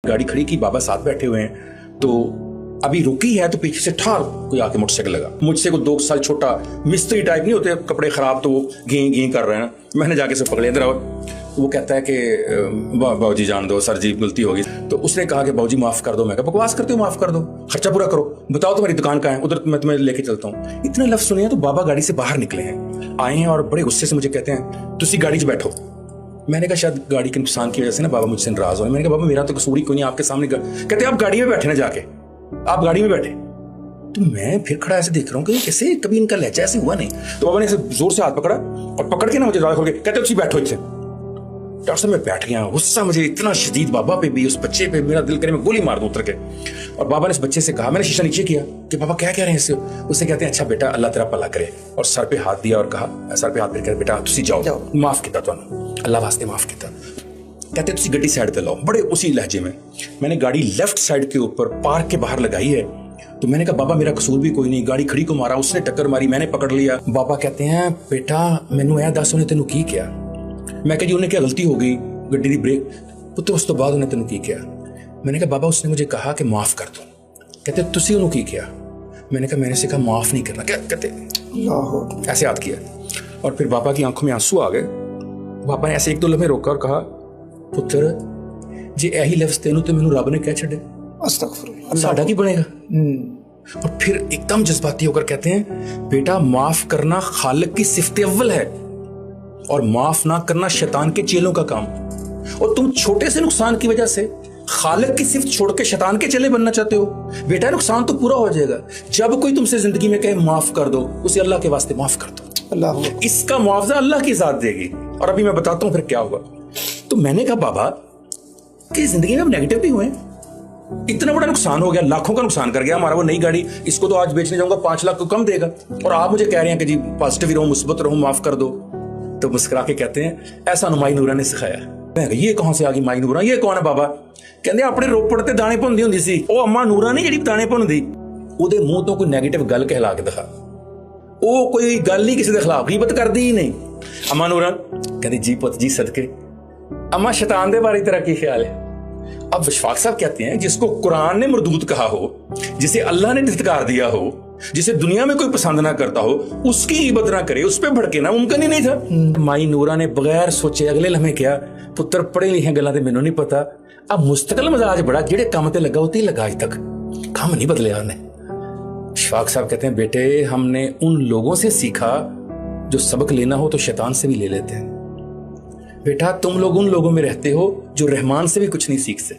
गाड़ी खड़ी की, बाबा साथ बैठे हुए हैं, तो अभी रुकी है तो पीछे से ठार कोई आके मोटरसाइकिल लगा। मुझसे को 2 साल छोटा मिस्त्री टाइप नहीं होते, कपड़े खराब तो वो घी घी कर रहे हैं। मैंने जाके से पकड़े, इधर आओ। वो कहता है कि बाबूजी जान दो सर जी, गलती होगी। तो उसने कहा कि बाबूजी माफ कर दो। मैं कहा बकवास करते हो, माफ कर दो, खर्चा पूरा करो, बताओ तुम्हारी दुकान कहाँ है, उधर मैं तुम्हें लेके चलता हूँ। इतने लफ्ज सुने तो बाबा गाड़ी से बाहर निकले हैं, आए हैं और बड़े गुस्से से मुझे कहते हैं तुसी गाड़ी 'च बैठो। मैंने कहा शायद गाड़ी के नुकसान की वजह से ना बाबा मुझसे नाराज हो। मैंने कहा बाबा मेरा तो कसूर ही कोई नहीं, आपके सामने। कहते आप गाड़ी में बैठे ना, जाके आप गाड़ी में बैठे। तो मैं फिर खड़ा ऐसे देख रहा हूँ कि कैसे कभी इनका लहजा ऐसे हुआ नहीं। तो बाबा ने ऐसे जोर से हाथ पकड़ा और पकड़ के ना मुझे खोल के कहते तुम बैठो इसे। डॉक्टर साहब मैं बैठ गया, गुस्सा मुझे इतना शदीद बाबा पे भी, उस बच्चे पे, मेरा दिल करे मैं गोली मार दूं उतर के। और बाबा ने इस बच्चे से कहा, मैंने शीशा नीचे किया कि बाबा क्या कह रहे हैं इससे। उससे कहते हैं अच्छा बेटा अल्लाह तेरा भला करे, और सर पे हाथ दिया और कहा, सर पे हाथ फिर बेटा तुसी जाओ, माफ किया तुहानू, अल्लाह वास्ते माफ किया। कहते तुसी गड्डी साइड पे लाओ, बड़े उसी लहजे में। मैंने गाड़ी लेफ्ट साइड के ऊपर पार्क के बाहर लगाई है। तो मैंने कहा बाबा मेरा कसूर भी कोई नहीं, गाड़ी खड़ी को मारा, उसने टक्कर मारी, मैंने पकड़ लिया। बाबा कहते हैं बेटा मैनू ए दस उन्हें तेनू की किया। मैं कहा जी उन्हें क्या गलती हो गई, गड्डी दी ब्रेक। पुत्र उस तो बाद उन्हें तेनू की किया। मैंने कहा बाबा उसने मुझे कहा कि माफ कर दो। कहते तुसी उन्होंने की किया। मैंने कहा मैंने से कहा माफ नहीं करना। क्या कहते ऐसे याद किया। और फिर बाबा की आंखों में आंसू आ गए। बाबा ने ऐसे 1-2 लम्हे रोका और कहा पुत्र जे यही लफ्ज तेनू तो मैनू रब ने कह छड़े, साडा की बनेगा। और फिर एकदम जज्बाती होकर कहते हैं बेटा माफ करना खालिक की सिफ्त अव्वल है और माफ ना करना शैतान के चेलों का काम। और तुम छोटे से नुकसान की वजह से खालिक की सिफ्त छोड़ के शैतान के चेले बनना चाहते हो। बेटा नुकसान तो पूरा हो जाएगा। जब कोई तुमसे जिंदगी में कहे माफ कर दो, उसे अल्लाह के वास्ते माफ कर दो, अल्लाह इसका मुआवजा अल्लाह की जात देगी। और अभी मैं बताता हूं फिर क्या हुआ। तो मैंने कहा बाबा कि जिंदगी में हम नेगेटिव भी हुए, इतना बड़ा नुकसान हो गया, लाखों का नुकसान कर गया हमारा वो नई गाड़ी, इसको तो आज बेचने जाऊंगा 5 लाख को कम देगा, और आप मुझे कह रहे हैं कि जी पॉजिटिव रहो, मुस्बत रहो, माफ कर दो। तो मुस्कुरा के कहते हैं ऐसा माई नूरा ने सिखाया। मैं ये कहां से आ गई माई नूरा, ये कौन है बाबा? कहते अपने रोपड़ ते दाने भुनदी हुंदी सी, ओ अम्मा नूरा नहीं ਜਿਹੜੀ दाने भुनदी। ਉਹਦੇ ਮੂੰਹ ਤੋਂ ਕੋਈ ਨੈਗੇਟਿਵ ਗੱਲ ਕਹਿਲਾ ਕੇ ਦਿਖਾ, ਉਹ ਕੋਈ ਗੱਲ ਹੀ ਕਿਸੇ ਦੇ ਖਿਲਾਫ ਗੀਬਤ ਕਰਦੀ ਹੀ ਨਹੀਂ। अम्मा नूरा कहती जी पुत जी सदके। अम्मा शैतान दे बारे तेरा क्या ख्याल है? अब विशफाक साहब कहते हैं जिसको कुरान ने मरदूद कहा हो, जिसे अल्लाह ने धिक्कार दिया हो, जिसे दुनिया में कोई पसंद ना करता हो, उसकी इबादत ना करे, उस पर भड़के ना, मुमकिन ही नहीं था। माई नूरा ने बगैर सोचे अगले लम्हे क्या पुत्र पढ़े लिखे गल्लां ते मैनूं नहीं पता। अब मुस्तकिल मजाज बड़ा, जेड़े काम ते लगा उते ही लगा, आज तक काम नहीं बदलिया उन्हें। विशफाक साहब कहते हैं बेटे हमने उन लोगों से सीखा जो सबक लेना हो तो शैतान से भी ले लेते हैं। बेटा तुम लोग उन लोगों में रहते हो जो रहमान से भी कुछ नहीं सीखते।